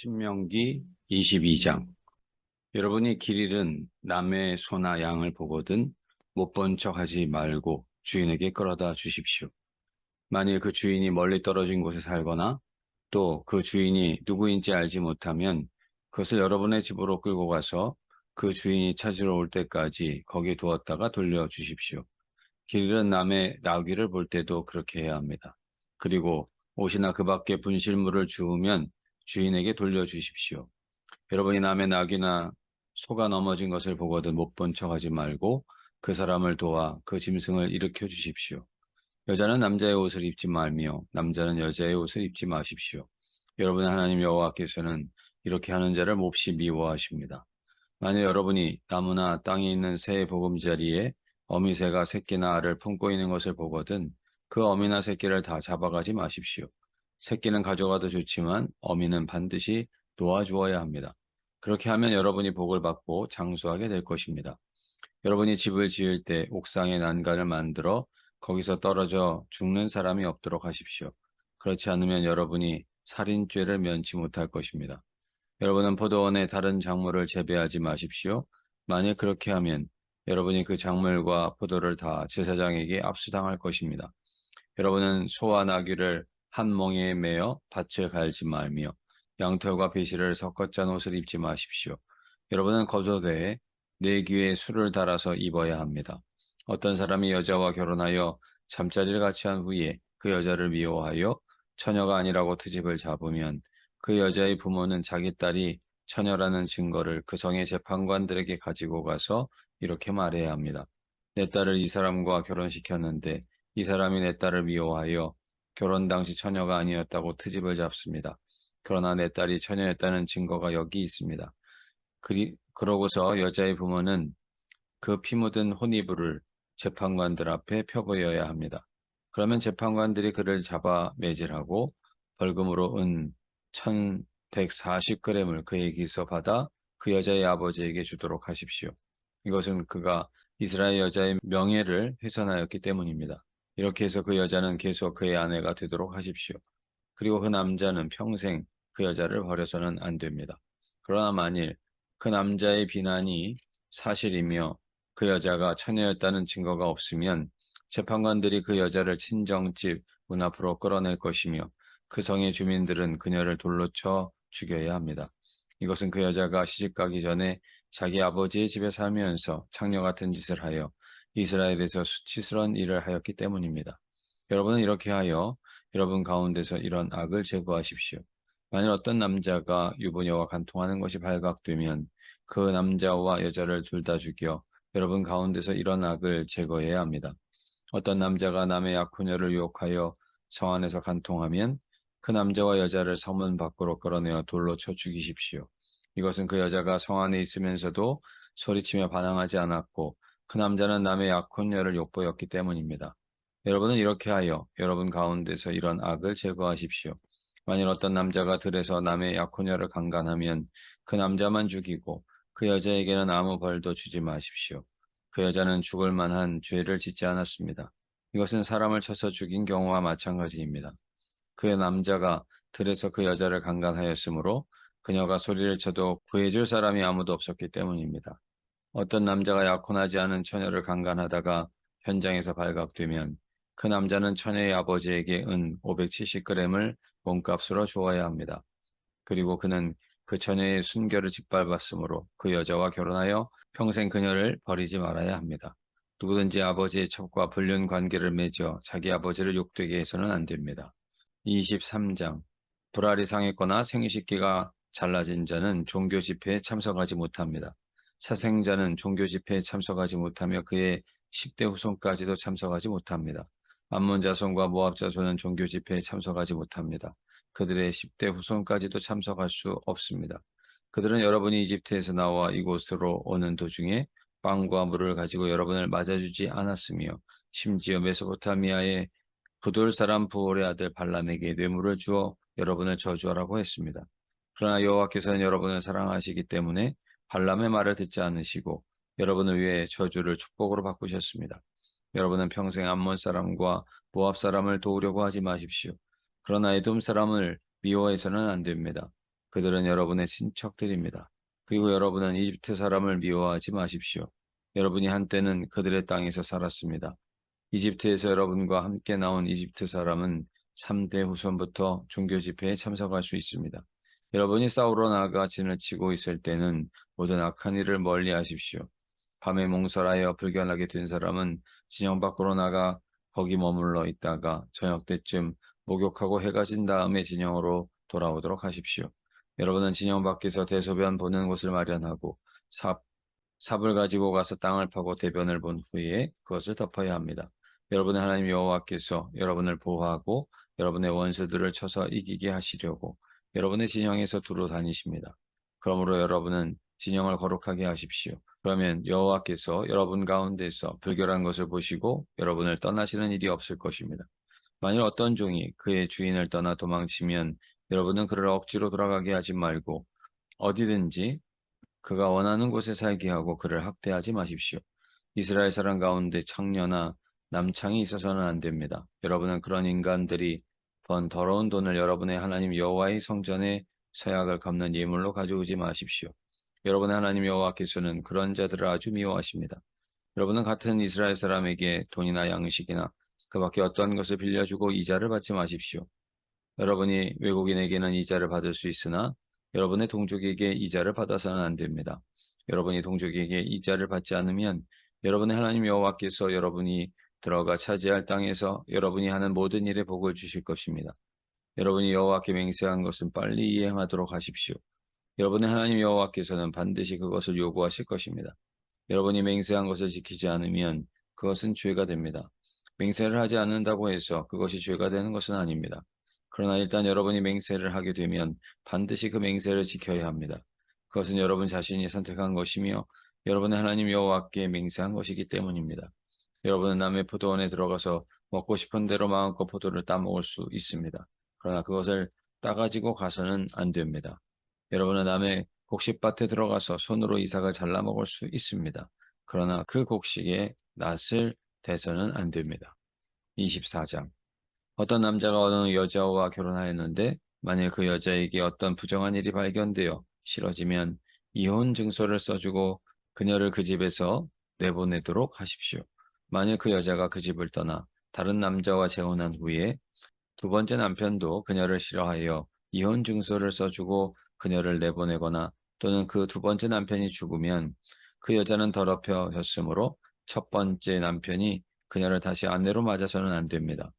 신명기 22장. 여러분이 길 잃은 남의 소나 양을 보거든 못 본 척하지 말고 주인에게 끌어다 주십시오. 만일 그 주인이 멀리 떨어진 곳에 살거나 또 그 주인이 누구인지 알지 못하면 그것을 여러분의 집으로 끌고 가서 그 주인이 찾으러 올 때까지 거기에 두었다가 돌려주십시오. 길 잃은 남의 나귀를 볼 때도 그렇게 해야 합니다. 그리고 옷이나 그 밖에 분실물을 주우면 주인에게 돌려주십시오. 여러분이 남의 낙이나 소가 넘어진 것을 보거든 못 본 척하지 말고 그 사람을 도와 그 짐승을 일으켜 주십시오. 여자는 남자의 옷을 입지 말며 남자는 여자의 옷을 입지 마십시오. 여러분의 하나님 여호와께서는 이렇게 하는 자를 몹시 미워하십니다. 만일 여러분이 나무나 땅에 있는 새의 보금자리에 어미새가 새끼나 알을 품고 있는 것을 보거든 그 어미나 새끼를 다 잡아가지 마십시오. 새끼는 가져가도 좋지만 어미는 반드시 놓아주어야 합니다. 그렇게 하면 여러분이 복을 받고 장수하게 될 것입니다. 여러분이 집을 지을 때 옥상에 난간을 만들어 거기서 떨어져 죽는 사람이 없도록 하십시오. 그렇지 않으면 여러분이 살인죄를 면치 못할 것입니다. 여러분은 포도원에 다른 작물을 재배하지 마십시오. 만일 그렇게 하면 여러분이 그 작물과 포도를 다 제사장에게 압수당할 것입니다. 여러분은 소와 나귀를 한 멍에에 매어 밭을 갈지 말며 양털과 배실을 섞어 짠 옷을 입지 마십시오. 여러분은 거저대에 네 귀에 술을 달아서 입어야 합니다. 어떤 사람이 여자와 결혼하여 잠자리를 같이 한 후에 그 여자를 미워하여 처녀가 아니라고 트집을 잡으면 그 여자의 부모는 자기 딸이 처녀라는 증거를 그 성의 재판관들에게 가지고 가서 이렇게 말해야 합니다. 내 딸을 이 사람과 결혼시켰는데 이 사람이 내 딸을 미워하여 결혼 당시 처녀가 아니었다고 트집을 잡습니다. 그러나 내 딸이 처녀였다는 증거가 여기 있습니다. 그러고서 여자의 부모는 그 피 묻은 혼이불을 재판관들 앞에 펴보여야 합니다. 그러면 재판관들이 그를 잡아 매질하고 벌금으로 은 1140g을 그에게서 받아 그 여자의 아버지에게 주도록 하십시오. 이것은 그가 이스라엘 여자의 명예를 훼손하였기 때문입니다. 이렇게 해서 그 여자는 계속 그의 아내가 되도록 하십시오. 그리고 그 남자는 평생 그 여자를 버려서는 안 됩니다. 그러나 만일 그 남자의 비난이 사실이며 그 여자가 처녀였다는 증거가 없으면 재판관들이 그 여자를 친정집 문 앞으로 끌어낼 것이며 그 성의 주민들은 그녀를 돌로 쳐 죽여야 합니다. 이것은 그 여자가 시집가기 전에 자기 아버지의 집에 살면서 창녀 같은 짓을 하여 이스라엘에서 수치스러운 일을 하였기 때문입니다. 여러분은 이렇게 하여 여러분 가운데서 이런 악을 제거하십시오. 만일 어떤 남자가 유부녀와 간통하는 것이 발각되면 그 남자와 여자를 둘 다 죽여 여러분 가운데서 이런 악을 제거해야 합니다. 어떤 남자가 남의 약혼녀를 유혹하여 성 안에서 간통하면 그 남자와 여자를 성문 밖으로 끌어내어 돌로 쳐 죽이십시오. 이것은 그 여자가 성 안에 있으면서도 소리치며 반항하지 않았고 그 남자는 남의 약혼녀를 욕보였기 때문입니다. 여러분은 이렇게 하여 여러분 가운데서 이런 악을 제거하십시오. 만일 어떤 남자가 들에서 남의 약혼녀를 강간하면 그 남자만 죽이고 그 여자에게는 아무 벌도 주지 마십시오. 그 여자는 죽을 만한 죄를 짓지 않았습니다. 이것은 사람을 쳐서 죽인 경우와 마찬가지입니다. 그 남자가 들에서 그 여자를 강간하였으므로 그녀가 소리를 쳐도 구해줄 사람이 아무도 없었기 때문입니다. 어떤 남자가 약혼하지 않은 처녀를 강간하다가 현장에서 발각되면 그 남자는 처녀의 아버지에게 은 570g을 몸값으로 주어야 합니다. 그리고 그는 그 처녀의 순결을 짓밟았으므로 그 여자와 결혼하여 평생 그녀를 버리지 말아야 합니다. 누구든지 아버지의 첩과 불륜 관계를 맺어 자기 아버지를 욕되게 해서는 안 됩니다. 23장. 불알이 상했거나 생식기가 잘라진 자는 종교 집회에 참석하지 못합니다. 사생자는 종교 집회에 참석하지 못하며 그의 10대 후손까지도 참석하지 못합니다. 암몬 자손과 모압 자손은 종교 집회에 참석하지 못합니다. 그들의 10대 후손까지도 참석할 수 없습니다. 그들은 여러분이 이집트에서 나와 이곳으로 오는 도중에 빵과 물을 가지고 여러분을 맞아주지 않았으며 심지어 메소포타미아의 부돌 사람 부올의 아들 발람에게 뇌물을 주어 여러분을 저주하라고 했습니다. 그러나 여호와께서는 여러분을 사랑하시기 때문에 발람의 말을 듣지 않으시고 여러분을 위해 저주를 축복으로 바꾸셨습니다. 여러분은 평생 암몬 사람과 모압 사람을 도우려고 하지 마십시오. 그러나 에돔 사람을 미워해서는 안 됩니다. 그들은 여러분의 친척들입니다. 그리고 여러분은 이집트 사람을 미워하지 마십시오. 여러분이 한때는 그들의 땅에서 살았습니다. 이집트에서 여러분과 함께 나온 이집트 사람은 3대 후손부터 종교 집회에 참석할 수 있습니다. 여러분이 싸우러 나가 진을 치고 있을 때는 모든 악한 일을 멀리 하십시오. 밤에 몽설하여 불견하게 된 사람은 진영 밖으로 나가 거기 머물러 있다가 저녁 때쯤 목욕하고 해가 진 다음에 진영으로 돌아오도록 하십시오. 여러분은 진영 밖에서 대소변 보는 곳을 마련하고 삽을 가지고 가서 땅을 파고 대변을 본 후에 그것을 덮어야 합니다. 여러분의 하나님 여호와께서 여러분을 보호하고 여러분의 원수들을 쳐서 이기게 하시려고 여러분의 진영에서 두루 다니십니다. 그러므로 여러분은 진영을 거룩하게 하십시오. 그러면 여호와께서 여러분 가운데서 불결한 것을 보시고 여러분을 떠나시는 일이 없을 것입니다. 만일 어떤 종이 그의 주인을 떠나 도망치면 여러분은 그를 억지로 돌아가게 하지 말고 어디든지 그가 원하는 곳에 살게 하고 그를 학대하지 마십시오. 이스라엘 사람 가운데 창녀나 남창이 있어서는 안 됩니다. 여러분은 그런 인간들이 번 더러운 돈을 여러분의 하나님 여호와의 성전에 서약을 갚는 예물로 가져오지 마십시오. 여러분의 하나님 여호와께서는 그런 자들을 아주 미워하십니다. 여러분은 같은 이스라엘 사람에게 돈이나 양식이나 그 밖에 어떤 것을 빌려주고 이자를 받지 마십시오. 여러분이 외국인에게는 이자를 받을 수 있으나 여러분의 동족에게 이자를 받아서는 안 됩니다. 여러분이 동족에게 이자를 받지 않으면 여러분의 하나님 여호와께서 여러분이 들어가 차지할 땅에서 여러분이 하는 모든 일에 복을 주실 것입니다. 여러분이 여호와께 맹세한 것은 빨리 이행하도록 하십시오. 여러분의 하나님 여호와께서는 반드시 그것을 요구하실 것입니다. 여러분이 맹세한 것을 지키지 않으면 그것은 죄가 됩니다. 맹세를 하지 않는다고 해서 그것이 죄가 되는 것은 아닙니다. 그러나 일단 여러분이 맹세를 하게 되면 반드시 그 맹세를 지켜야 합니다. 그것은 여러분 자신이 선택한 것이며 여러분의 하나님 여호와께 맹세한 것이기 때문입니다. 여러분은 남의 포도원에 들어가서 먹고 싶은 대로 마음껏 포도를 따먹을 수 있습니다. 그러나 그것을 따가지고 가서는 안 됩니다. 여러분은 남의 곡식밭에 들어가서 손으로 이삭을 잘라 먹을 수 있습니다. 그러나 그 곡식에 낫을 대서는 안 됩니다. 24장. 어떤 남자가 어느 여자와 결혼하였는데 만일 그 여자에게 어떤 부정한 일이 발견되어 싫어지면 이혼 증서를 써주고 그녀를 그 집에서 내보내도록 하십시오. 만일 그 여자가 그 집을 떠나 다른 남자와 재혼한 후에 두 번째 남편도 그녀를 싫어하여 이혼 증서를 써주고 그녀를 내보내거나 또는 그 두 번째 남편이 죽으면 그 여자는 더럽혀졌으므로 첫 번째 남편이 그녀를 다시 아내로 맞아서는 안 됩니다.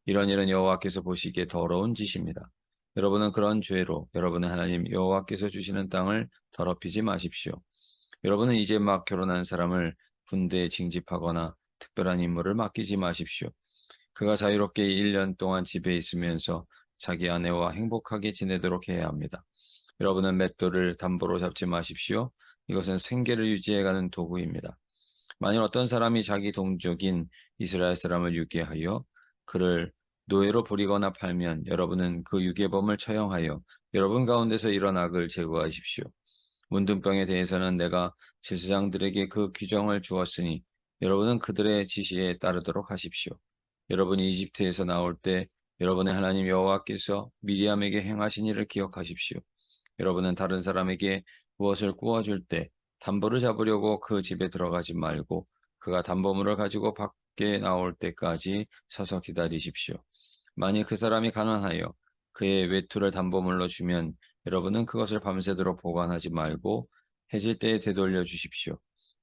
이런 일은 여호와께서 보시기에 더러운 짓입니다. 여러분은 그런 죄로 여러분의 하나님 여호와께서 주시는 땅을 더럽히지 마십시오. 여러분은 이제 막 결혼한 사람을 군대에 징집하거나 특별한 임무를 맡기지 마십시오. 그가 자유롭게 1년 동안 집에 있으면서 자기 아내와 행복하게 지내도록 해야 합니다. 여러분은 맷돌을 담보로 잡지 마십시오. 이것은 생계를 유지해가는 도구입니다. 만일 어떤 사람이 자기 동족인 이스라엘 사람을 유괴하여 그를 노예로 부리거나 팔면 여러분은 그 유괴범을 처형하여 여러분 가운데서 이런 악을 제거하십시오. 문둥병에 대해서는 내가 제사장들에게 그 규정을 주었으니 여러분은 그들의 지시에 따르도록 하십시오. 여러분이 이집트에서 나올 때 여러분의 하나님 여호와께서 미리암에게 행하신 일을 기억하십시오. 여러분은 다른 사람에게 무엇을 구워줄 때 담보를 잡으려고 그 집에 들어가지 말고 그가 담보물을 가지고 밖에 나올 때까지 서서 기다리십시오. 만일 그 사람이 가난하여 그의 외투를 담보물로 주면 여러분은 그것을 밤새도록 보관하지 말고 해질 때에 되돌려 주십시오.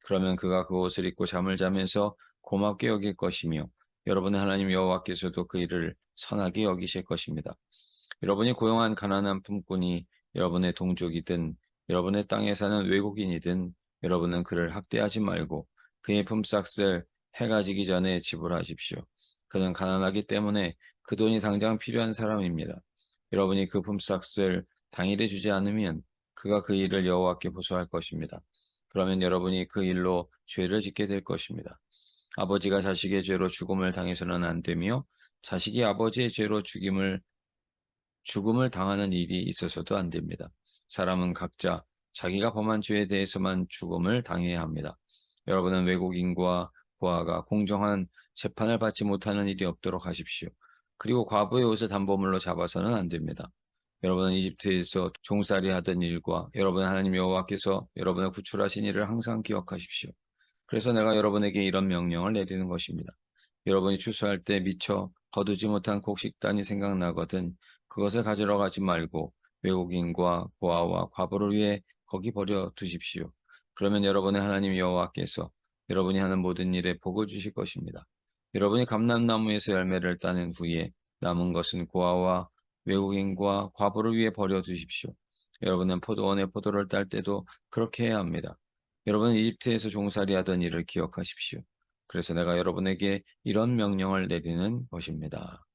그러면 그가 그 옷을 입고 잠을 자면서 고맙게 여길 것이며 여러분의 하나님 여호와께서도 그 일을 선하게 여기실 것입니다. 여러분이 고용한 가난한 품꾼이 여러분의 동족이든 여러분의 땅에 사는 외국인이든 여러분은 그를 학대하지 말고 그의 품삯을 해가 지기 전에 지불하십시오. 그는 가난하기 때문에 그 돈이 당장 필요한 사람입니다. 여러분이 그 품삯을 당일에 주지 않으면 그가 그 일을 여호와께 보수할 것입니다. 그러면 여러분이 그 일로 죄를 짓게 될 것입니다. 아버지가 자식의 죄로 죽음을 당해서는 안 되며 자식이 아버지의 죄로 죽음을 당하는 일이 있어서도 안 됩니다. 사람은 각자 자기가 범한 죄에 대해서만 죽음을 당해야 합니다. 여러분은 외국인과 고아가 공정한 재판을 받지 못하는 일이 없도록 하십시오. 그리고 과부의 옷을 담보물로 잡아서는 안 됩니다. 여러분은 이집트에서 종살이 하던 일과 여러분 하나님 여호와께서 여러분을 구출하신 일을 항상 기억하십시오. 그래서 내가 여러분에게 이런 명령을 내리는 것입니다. 여러분이 추수할 때 미처 거두지 못한 곡식단이 생각나거든 그것을 가지러 가지 말고 외국인과 고아와 과부를 위해 거기 버려 두십시오. 그러면 여러분의 하나님 여호와께서 여러분이 하는 모든 일에 복을 주실 것입니다. 여러분이 감람나무에서 열매를 따낸 후에 남은 것은 고아와 외국인과 과부를 위해 버려 두십시오. 여러분은 포도원의 포도를 딸 때도 그렇게 해야 합니다. 여러분은 이집트에서 종살이 하던 일을 기억하십시오. 그래서 내가 여러분에게 이런 명령을 내리는 것입니다.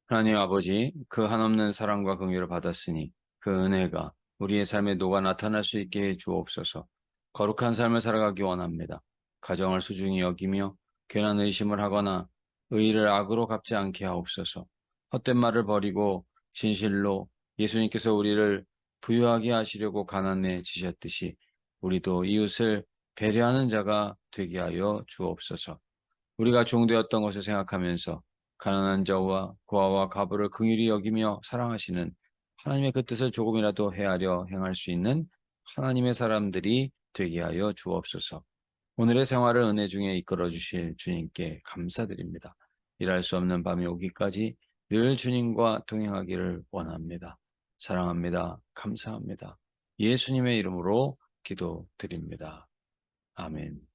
하나님 아버지, 그 한없는 사랑과 긍휼을 받았으니 그 은혜가 우리의 삶에 녹아 나타날 수 있게 해 주옵소서. 거룩한 삶을 살아가기 원합니다. 가정을 소중히 여기며 괜한 의심을 하거나 의의를 악으로 갚지 않게 하옵소서. 헛된 말을 버리고 진실로 예수님께서 우리를 부유하게 하시려고 가난해지셨듯이 우리도 이웃을 배려하는 자가 되게 하여 주옵소서. 우리가 종되었던 것을 생각하면서 가난한 자와 고아와 과부를 긍휼히 여기며 사랑하시는 하나님의 그 뜻을 조금이라도 헤아려 행할 수 있는 하나님의 사람들이 되게 하여 주옵소서. 오늘의 생활을 은혜 중에 이끌어 주실 주님께 감사드립니다. 일할 수 없는 밤이 오기까지 늘 주님과 동행하기를 원합니다. 사랑합니다. 감사합니다. 예수님의 이름으로 기도드립니다. 아멘.